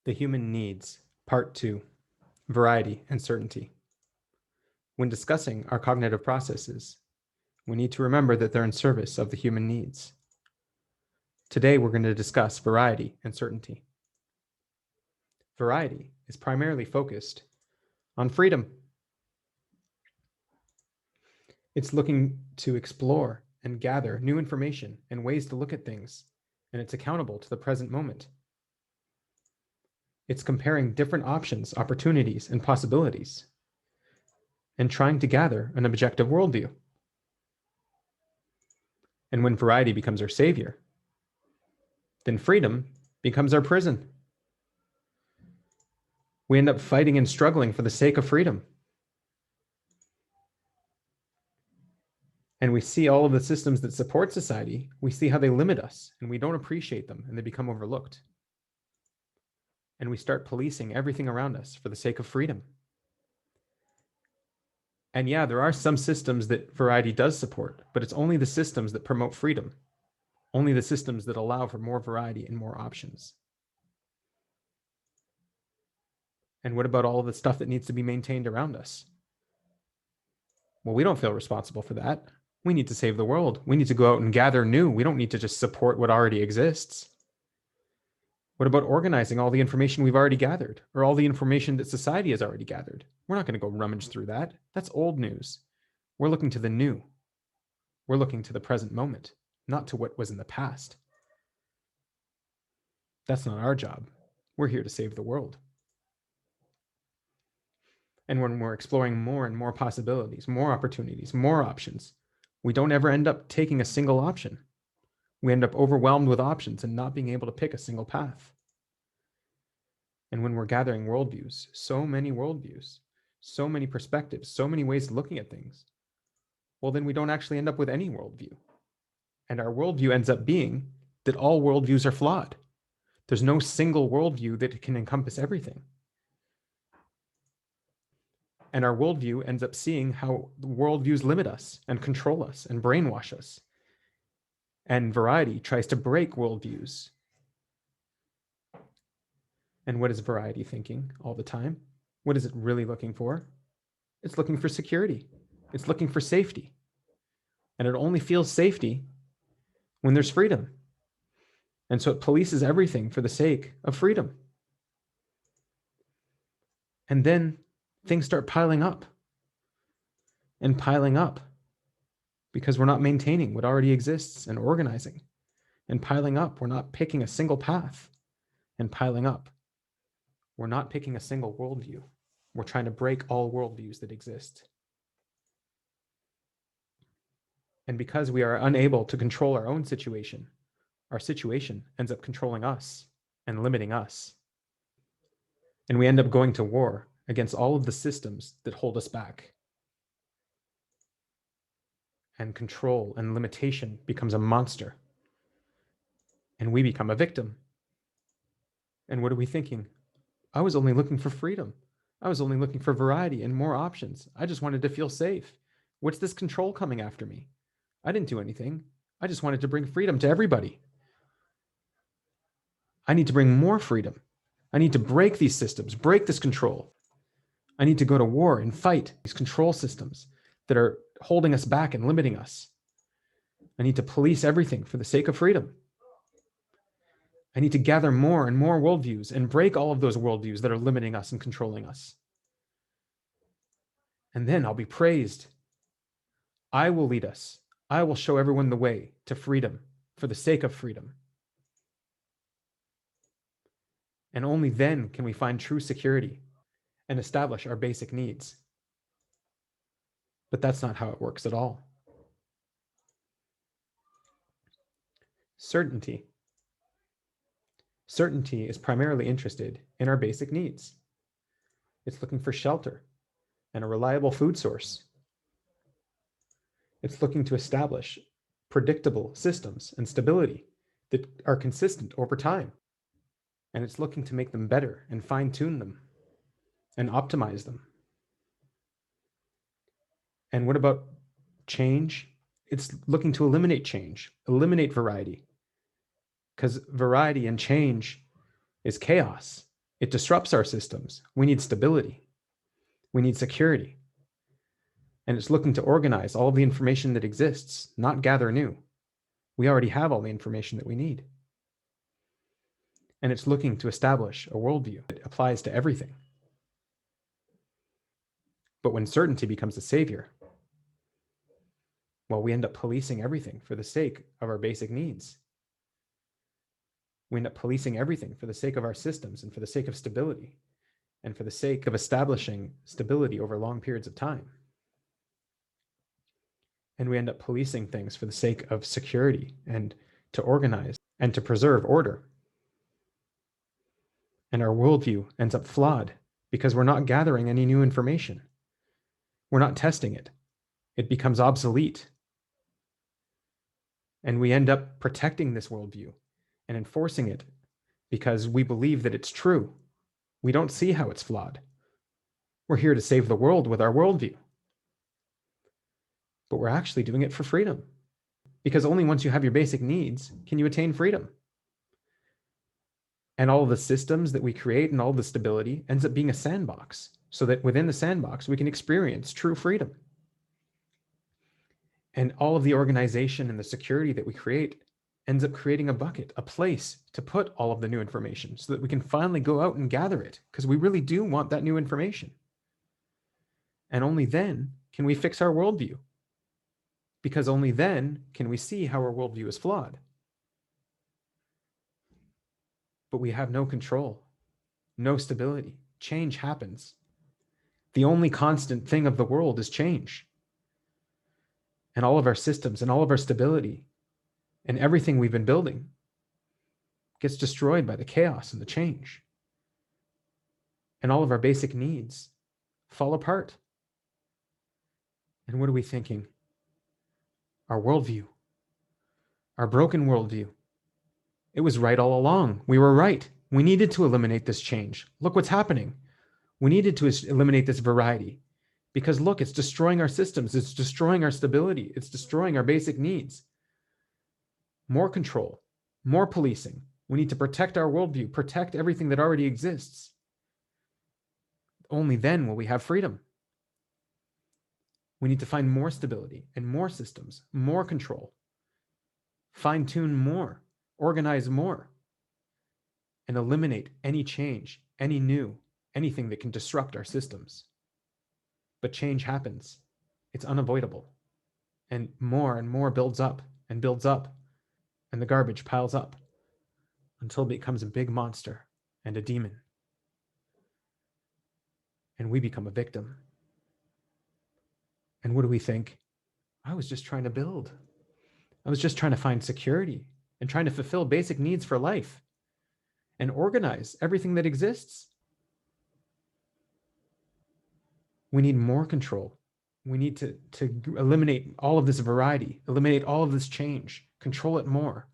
The Human Needs, Part 2, Variety and Certainty. When discussing our cognitive processes, we need to remember that they're in service of the human needs. Today, we're going to discuss variety and certainty. Variety is primarily focused on freedom. It's looking to explore and gather new information and ways to look at things, and it's accountable to the present moment. It's comparing different options, opportunities, and possibilities, and trying to gather an objective worldview. And when variety becomes our savior, then freedom becomes our prison. We end up fighting and struggling for the sake of freedom. And we see all of the systems that support society, we see how they limit us, and we don't appreciate them, and they become overlooked. And we start policing everything around us for the sake of freedom. And yeah, there are some systems that variety does support, but it's only the systems that promote freedom, only the systems that allow for more variety and more options. And what about all of the stuff that needs to be maintained around us? Well, we don't feel responsible for that. We need to save the world. We need to go out and gather new. We don't need to just support what already exists. What about organizing all the information we've already gathered, or all the information that society has already gathered? We're not going to go rummage through that. That's old news. We're looking to the new. We're looking to the present moment, not to what was in the past. That's not our job. We're here to save the world. And when we're exploring more and more possibilities, more opportunities, more options, we don't ever end up taking a single option. We end up overwhelmed with options and not being able to pick a single path. And when we're gathering worldviews, so many perspectives, so many ways of looking at things, well, then we don't actually end up with any worldview. And our worldview ends up being that all worldviews are flawed. There's no single worldview that can encompass everything. And our worldview ends up seeing how the worldviews limit us and control us and brainwash us. And variety tries to break worldviews. And what is variety thinking all the time? What is it really looking for? It's looking for security. It's looking for safety. And it only feels safety when there's freedom. And so it polices everything for the sake of freedom. And then things start piling up and piling up because we're not maintaining what already exists and organizing. And piling up, we're not picking a single path. And piling up, we're not picking a single worldview. We're trying to break all worldviews that exist. And because we are unable to control our own situation, our situation ends up controlling us and limiting us. And we end up going to war against all of the systems that hold us back. And control and limitation becomes a monster. And we become a victim. And what are we thinking? I was only looking for freedom. I was only looking for variety and more options. I just wanted to feel safe. What's this control coming after me? I didn't do anything. I just wanted to bring freedom to everybody. I need to bring more freedom. I need to break these systems, break this control. I need to go to war and fight these control systems that are holding us back and limiting us. I need to police everything for the sake of freedom. I need to gather more and more worldviews and break all of those worldviews that are limiting us and controlling us. And then I'll be praised. I will lead us. I will show everyone the way to freedom for the sake of freedom. And only then can we find true security and establish our basic needs. But that's not how it works at all. Certainty. Certainty is primarily interested in our basic needs. It's looking for shelter and a reliable food source. It's looking to establish predictable systems and stability that are consistent over time. And it's looking to make them better and fine-tune them and optimize them. And what about change? It's looking to eliminate change, eliminate variety. Because variety and change is chaos. It disrupts our systems. We need stability. We need security. And it's looking to organize all of the information that exists, not gather new. We already have all the information that we need. And it's looking to establish a worldview that applies to everything. But when certainty becomes the savior, well, we end up policing everything for the sake of our basic needs. We end up policing everything for the sake of our systems and for the sake of stability and for the sake of establishing stability over long periods of time. And we end up policing things for the sake of security and to organize and to preserve order. And our worldview ends up flawed because we're not gathering any new information. We're not testing it. It becomes obsolete. And we end up protecting this worldview and enforcing it because we believe that it's true. We don't see how it's flawed. We're here to save the world with our worldview. But we're actually doing it for freedom. Because only once you have your basic needs can you attain freedom. And all of the systems that we create and all the stability ends up being a sandbox, so that within the sandbox, we can experience true freedom. And all of the organization and the security that we create ends up creating a bucket, a place to put all of the new information so that we can finally go out and gather it, because we really do want that new information. And only then can we fix our worldview, because only then can we see how our worldview is flawed. But we have no control, no stability. Change happens. The only constant thing of the world is change. And all of our systems and all of our stability and everything we've been building gets destroyed by the chaos and the change. And all of our basic needs fall apart. And what are we thinking? Our worldview, our broken worldview. It was right all along. We were right. We needed to eliminate this change. Look what's happening. We needed to eliminate this variety because look, it's destroying our systems. It's destroying our stability. It's destroying our basic needs. More control, more policing. We need to protect our worldview, protect everything that already exists. Only then will we have freedom. We need to find more stability and more systems, more control, fine-tune more, organize more, and eliminate any change, any new, anything that can disrupt our systems. But change happens. It's unavoidable. And more builds up and builds up, and the garbage piles up until it becomes a big monster and a demon. And we become a victim. And what do we think? I was just trying to build. I was just trying to find security and trying to fulfill basic needs for life and organize everything that exists. We need more control. We need to eliminate all of this variety, eliminate all of this change, control it more.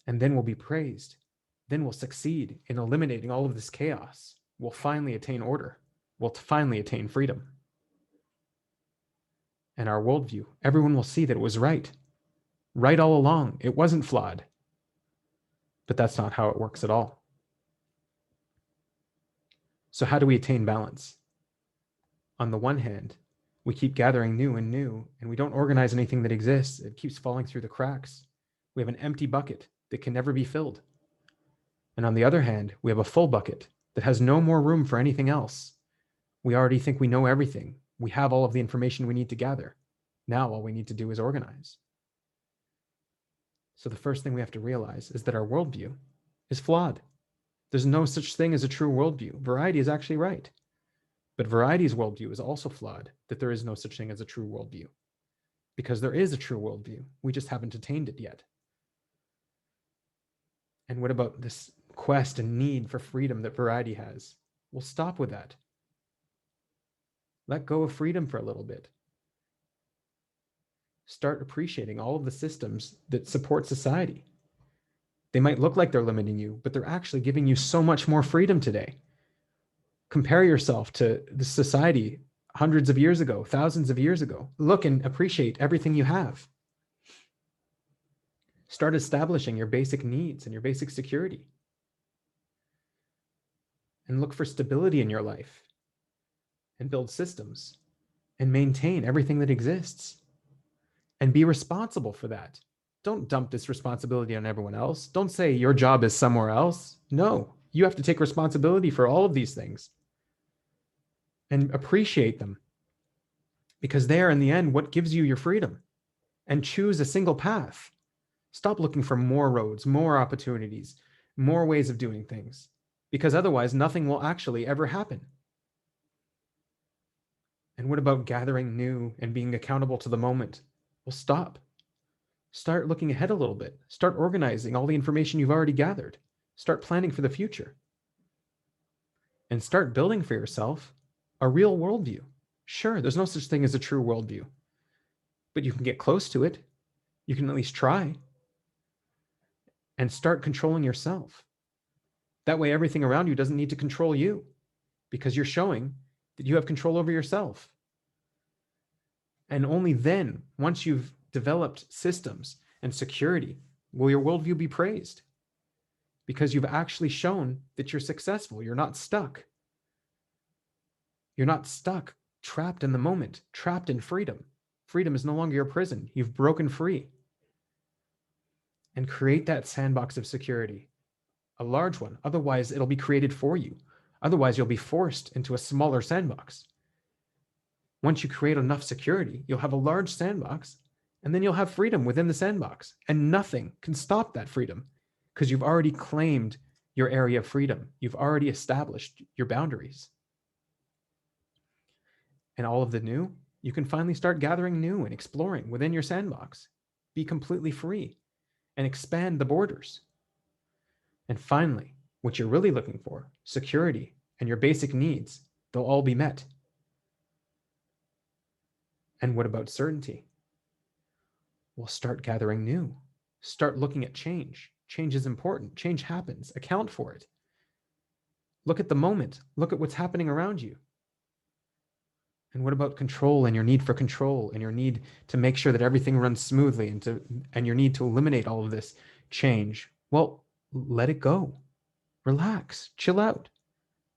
And then we'll be praised. Then we'll succeed in eliminating all of this chaos. We'll finally attain order. We'll finally attain freedom. And our worldview, everyone will see that it was right. Right all along. It wasn't flawed. But that's not how it works at all. So how do we attain balance? On the one hand, we keep gathering new, and we don't organize anything that exists. It keeps falling through the cracks. We have an empty bucket that can never be filled. And on the other hand, we have a full bucket that has no more room for anything else. We already think we know everything. We have all of the information we need to gather. Now all we need to do is organize. So the first thing we have to realize is that our worldview is flawed. There's no such thing as a true worldview. Variety is actually right. But variety's worldview is also flawed, that there is no such thing as a true worldview. Because there is a true worldview. We just haven't attained it yet. And what about this quest and need for freedom that variety has? We'll stop with that. Let go of freedom for a little bit. Start appreciating all of the systems that support society. They might look like they're limiting you, but they're actually giving you so much more freedom today. Compare yourself to the society hundreds of years ago, thousands of years ago. Look and appreciate everything you have. Start establishing your basic needs and your basic security. and look for stability in your life and build systems and maintain everything that exists and be responsible for that. Don't dump this responsibility on everyone else. Don't say your job is somewhere else. No, you have to take responsibility for all of these things and appreciate them, because they are, in the end, what gives you your freedom. And choose a single path. Stop looking for more roads, more opportunities, more ways of doing things, because otherwise nothing will actually ever happen. And what about gathering new and being accountable to the moment? Well, stop. Start looking ahead a little bit. Start organizing all the information you've already gathered. Start planning for the future. And start building for yourself a real worldview. Sure, there's no such thing as a true worldview, but you can get close to it. You can at least try. And start controlling yourself. That way, everything around you doesn't need to control you, because you're showing that you have control over yourself. And only then, once you've developed systems and security, will your worldview be praised, because you've actually shown that you're successful. You're not stuck. You're not stuck, trapped in the moment, trapped in freedom. Freedom is no longer your prison. You've broken free. And create that sandbox of security, a large one. Otherwise, it'll be created for you. Otherwise, you'll be forced into a smaller sandbox. Once you create enough security, you'll have a large sandbox, and then you'll have freedom within the sandbox. And nothing can stop that freedom, because you've already claimed your area of freedom. You've already established your boundaries. And all of the new, you can finally start gathering new and exploring within your sandbox. Be completely free and expand the borders. And finally, what you're really looking for, security and your basic needs, they'll all be met. And what about certainty? Well, start gathering new. Start looking at change. Change is important. Change happens. Account for it. Look at the moment. Look at what's happening around you. And what about control and your need for control and your need to make sure that everything runs smoothly and your need to eliminate all of this change? Well, let it go. Relax. Chill out.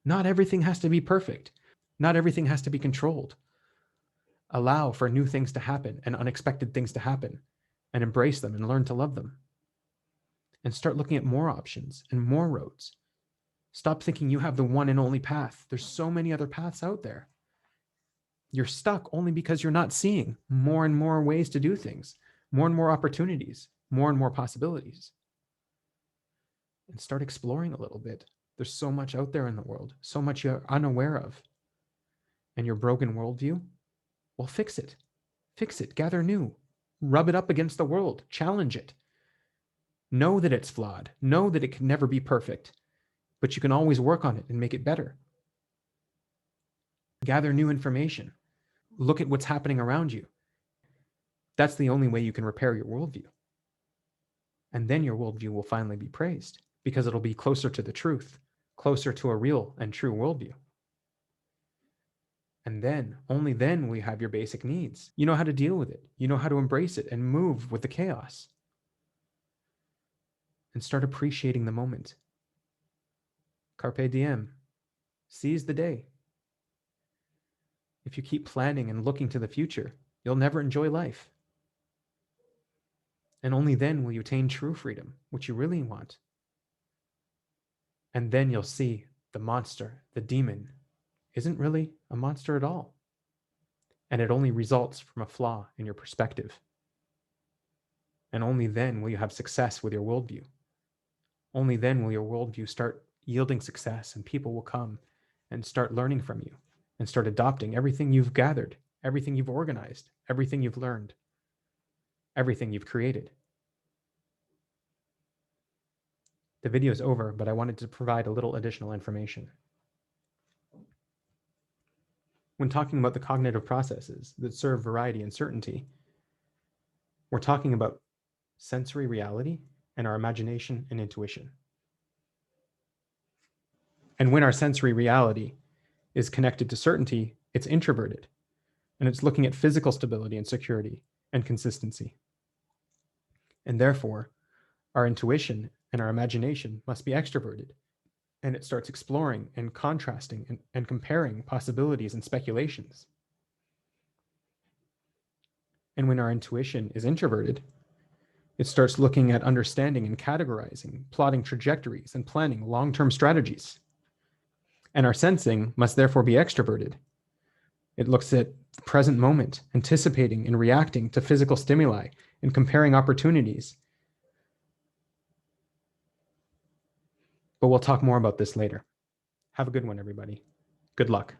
Not everything has to be perfect. Not everything has to be controlled. Allow for new things to happen and unexpected things to happen, and embrace them and learn to love them. And start looking at more options and more roads. Stop thinking you have the one and only path. There's so many other paths out there. You're stuck only because you're not seeing more and more ways to do things, more and more opportunities, more and more possibilities. And start exploring a little bit. There's so much out there in the world, so much you're unaware of. And your broken worldview, well, fix it. Fix it. Gather new. Rub it up against the world. Challenge it. Know that it's flawed. Know that it can never be perfect, but you can always work on it and make it better. Gather new information. Look at what's happening around you. That's the only way you can repair your worldview. And then your worldview will finally be praised, because it'll be closer to the truth, closer to a real and true worldview. And then, only then will you have your basic needs. You know how to deal with it. You know how to embrace it and move with the chaos. And start appreciating the moment. Carpe diem. Seize the day. If you keep planning and looking to the future, you'll never enjoy life. And only then will you attain true freedom, which you really want. And then you'll see the monster, the demon, isn't really a monster at all. And it only results from a flaw in your perspective. And only then will you have success with your worldview. Only then will your worldview start yielding success, and people will come and start learning from you and start adopting everything you've gathered, everything you've organized, everything you've learned, everything you've created. The video is over, but I wanted to provide a little additional information. When talking about the cognitive processes that serve variety and certainty, we're talking about sensory reality and our imagination and intuition. And when our sensory reality is connected to certainty, it's introverted, and it's looking at physical stability and security and consistency. And therefore, our intuition and our imagination must be extroverted, and it starts exploring and contrasting and comparing possibilities and speculations. And when our intuition is introverted, it starts looking at understanding and categorizing, plotting trajectories, and planning long-term strategies. And our sensing must therefore be extroverted. It looks at the present moment, anticipating and reacting to physical stimuli and comparing opportunities. But we'll talk more about this later. Have a good one, everybody. Good luck.